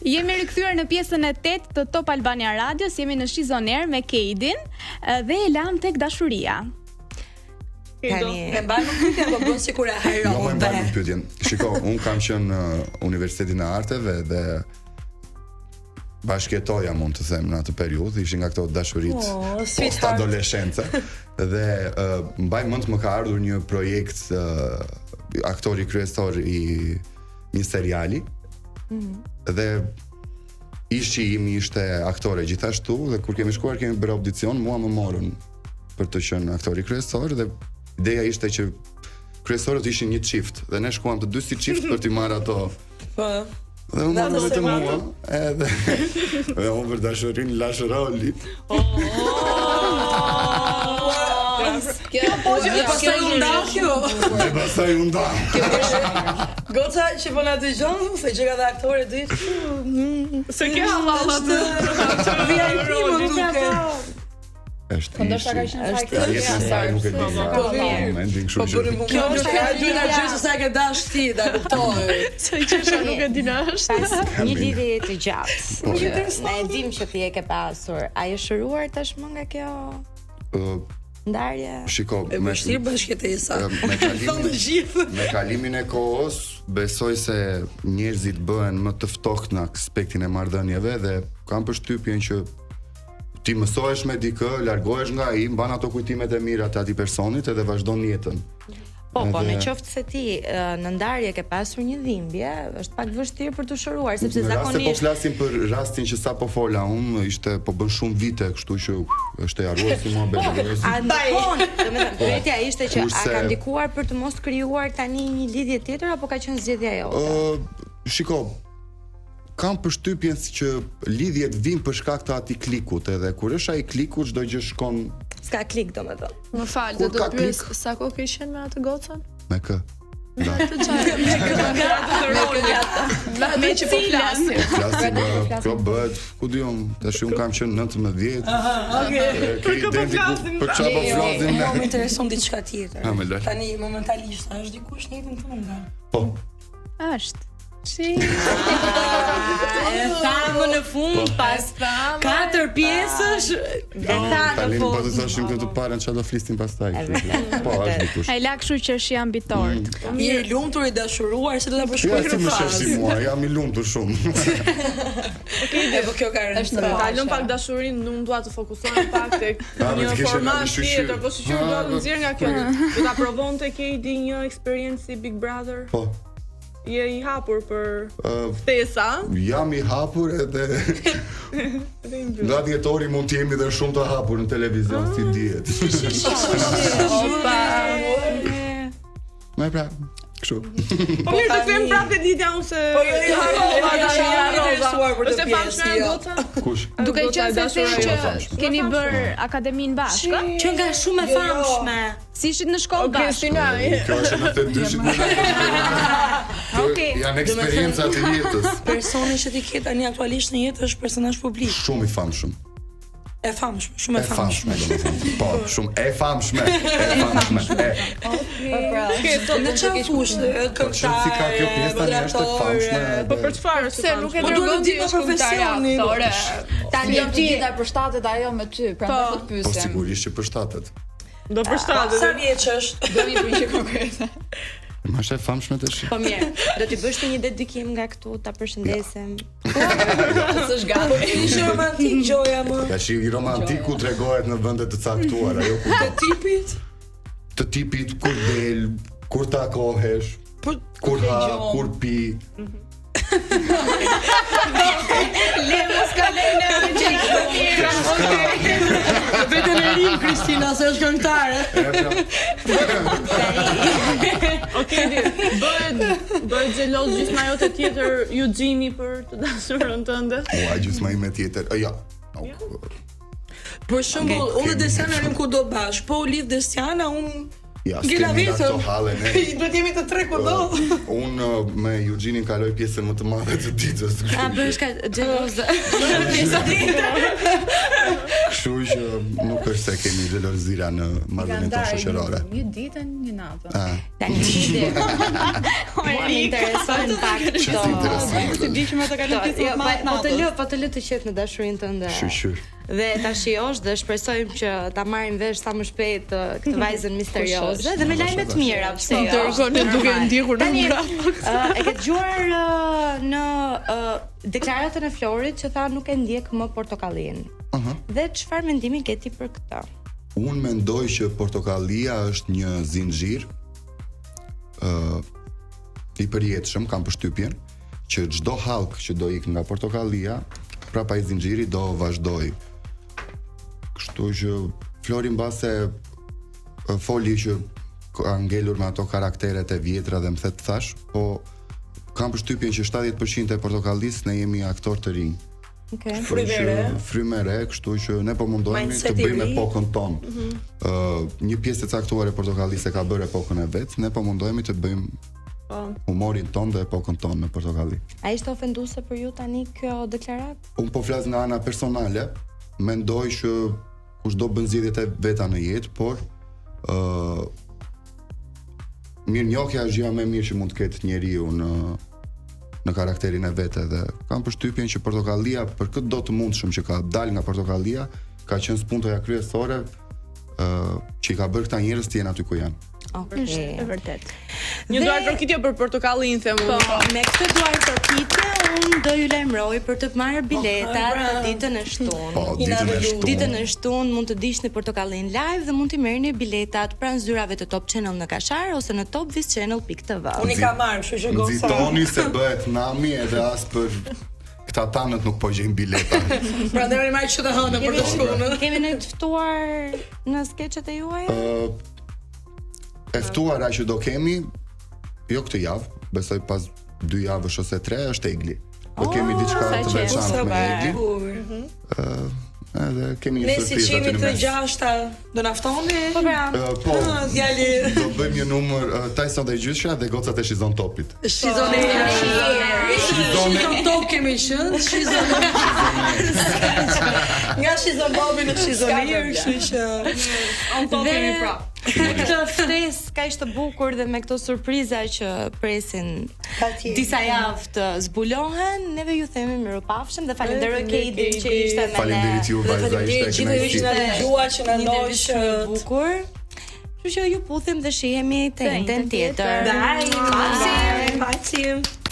Jemi rikthyer në pjesën e 8 të Top Albania Radios, jemi në Shizon Air me Keidin dhe e lam tek dashuria. Tani e mbaj më pyetjen, po bën sikur e harron. Jo, më mbaj më pyetjen. Shiko, un kam qenë në Universitetin e Arteve dhe bashkëtoja mund të them në atë periudhë, ishin nga këto dashuritë post adoleshencë dhe mbaj mend më ka ardhur një projekt aktori kryesor i një seriali. Dhe ishi im ishte aktore gjithashtu dhe kur kemi shkuar kemi bërë audicion, mua më morën për të qenë aktori kryesor dhe ideja ishte që kryesorët ishin një çift dhe ne shkuam të dy si çift për t'i marrë ato. Po. Dhe unë marrë vetëm mua, edhe dhe unë për dashurinë lash roli. Dhe pastaj u nda. Goca që po na dëgjon, se që ka dhe aktore ditë. Se ke hallalla të. Është. Ndoshta ka qenë fakt. Nuk e di. Po kjo është e dyna gjë se ke dash ti, ta kuptoj. Se çesha nuk e di na është. Një lidhje të gjatë. Ne e dim që ti e ke pasur. A je shëruar tashmë nga kjo ndarje? Shiko, me vështirë bashkëtesa. Me kalimin e kohës, besoj se njerëzit bëhen më të ftohtë në aspektin e marrëdhënieve dhe kam përshtypjen që ti mësohesh me dikë, largohesh nga ai, mban ato kujtimet e mira të atij personit edhe vazhdon jetën. Po, në qoftë se ti në ndarje ke pasur një dhimbje, është pak vështirë për të shëruar, sepse zakonisht po flasim për rastin që sapo fola unë, ishte po bën shumë vite, kështu që është e harruar si muhabet. Domethënë, pyetja ishte që a ka ndikuar për të mos krijuar tani një lidhje tjetër apo ka qenë zgjedhja jote? Shiko, kam përshtypjen që lidhjet vijnë për shkak të atij klikut, edhe kur është ai kliku çdo gjë shkon. S'ka klik domethënë. Më fal, do të pyes sa kohë ke qenë me atë gocën? Me kë? Me që po flasim. Kjo bëhet, ku di unë, tash unë kam qenë 19. Për çfarë po flasim? Më intereson diçka tjetër. Tani momentalisht a është dikush në jetën tënde? Po. Është. E thamë në fund pas 4 pjesësh e thamë po të thoshim këtu parën çfarë do flistin pastaj. Po, është dikush. Ai la kështu që është ambitor. Je i lumtur i dashuruar se do ta përshkruaj këtë fazë. Jam i lumtur shumë. Po kjo ka rënë. Ta lëm pak dashurinë, nuk dua të fokusohem pak tek një format tjetër, po sikur do të nxjerr nga kjo. Do ta provonte Keidi një eksperiencë si Big Brother? Po. Je i hapur për ftesa? Jam i hapur edhe nga djetori mund të jemi dhe shumë të hapur në televizion, si dihet. Me pra, kështu. Po mirë të them prapë ditja unë se është e famshme goca? Kush? Duke qenë se që keni bërë akademin bashkë, që nga shumë e famshme. Si ishit në shkollë bashkë? Kjo është në të dyshit. Janë eksperiencat e jetës. Personi që ti ke tani aktualisht në jetë është personazh publik. Shumë i famshëm. E famshme, shumë e famshme. Po, shumë e famshme. Në çfarë fushë? Si ka kjo pjesë tani është e famshme. Po për çfarë? Se nuk e dërgon ti profesionin. Tani ti ta përshtatet ajo me ty, prandaj po të pyesem. Po sigurisht që përshtatet. Do përshtatet. Sa vjeç është? Do një pyetje konkrete. Ma është e famshme të shi. Po mirë, do t'i bësh një dedikim nga këtu, ta përshëndesim. S'është gati. Ishte romantik gjoja më. Tash i romantiku tregohet në vende të caktuara, jo ku. Të tipit kur del, kur takohesh, kur ha, kur pi. Levës ka lejnë e Vetën e rim, Kristina, se është këngëtare. Okej, bëhet xheloz gjysma jote tjetër Eugenie për të dashurën tënde. Ua, gjysma ime tjetër. Ja. Për shembull, unë dhe Desiana rim kudo bashkë, po u lidh Desiana, unë Ja, s'kemi nga këto hale ne. Duhet jemi të tre kudo. Unë me Eugenie kaloj pjesën më të madhe të ditës. A bësh ka xheloz. Kështu që nuk është se kemi xhelozira në marrëdhënien tonë shoqërore. Një ditë, një natë. Tani më intereson pak këto. Ti di që më të kalon pjesë më të natës. Po të lë të qet në dashurinë tënde. Shqyr. Dhe ta shijosh dhe shpresojmë që ta marrim vesh sa më shpejt këtë vajzën misterioze dhe me lajme të mira, pse jo. Dërgoni duke ndjekur në merat. E ke dëgjuar në deklaratën e Florit që tha nuk e ndjek më portokallinë. Dhe çfarë mendimi ke ti për këtë? Unë mendoj që portokallia është një zinxhir i përjetshëm, kam përshtypjen që çdo hallk që do ikë nga portokallia, prapa i zinxhirit do vazhdoj. Kështu që Flori mbase foli që ka ngelur me ato karakteret e vjetra dhe më the thash, po kam përshtypjen që 70% e portokallisë ne jemi aktorë të rinj. Frymëre, kështu që ne po mundohemi të bëjmë epokën tonë. Një pjesë e caktuar e portokallisë ka bërë epokën e vet, ne po mundohemi të bëjmë humorin tonë dhe epokën tonë me portokalli. A ishte ofenduese për ju tani kjo deklaratë? Unë po flas nga ana personale, mendoj që kushdo bën zgjedhjet e veta në jetë, por mirënjohja është gjëja më e mirë që mund të ketë njeriu në karakterin e vetë dhe kam përshtypjen që portokallia për këtë do të mundshëm që ka dalë nga portokallia ka qenë spuntoja kryesore që i ka bërë këta njerëz të jenë aty ku janë. Është e vërtet. Një duar trokitje për portokallin them unë. Po, me këtë duar trokitje unë do ju lajmëroj për të marrë biletat për ditën e shtunë. Po, ditën e shtunë mund të diqni portokallin live dhe mund të merrni biletat pranë zyrave të Top Channel në Kashar ose në topvischannel.tv. Unë i kam marrë, kështu që goca. Nxitoni se bëhet nami edhe as për këta tanët nuk po gjejnë bileta. Prandaj marrë që të hënë për të shkuar. Kemi ne të ftuar në skeçet e juaja? E ftuara që do kemi jo këtë javë, besoj pas 2 javësh ose 3 është Egli. Do kemi diçka të veçantë me Egli. Edhe kemi një surprizë aty në mes. Ne si të 6-ta do na ftoni? Po pra. Po. Do bëjmë një numër Tyson dhe Gjysha dhe gocat e Shizon Topit. Shizon Top kemi qenë, Shizon. Nga Shizon Bobi në Shizonir, kështu që On Top kemi prap. Këtë ftesë kaq të bukur dhe me këto surpriza që presin disa javë të zbulohen, neve ju themi mirupafshim dhe falenderoj Keidin që ishte me ne. Faleminderit ju vajza, ishte kënaqësi. Që na dëgjuar, që na ndoq bukur. Kështu që ju puthim dhe shihemi te një tjetër. Bye. Bye.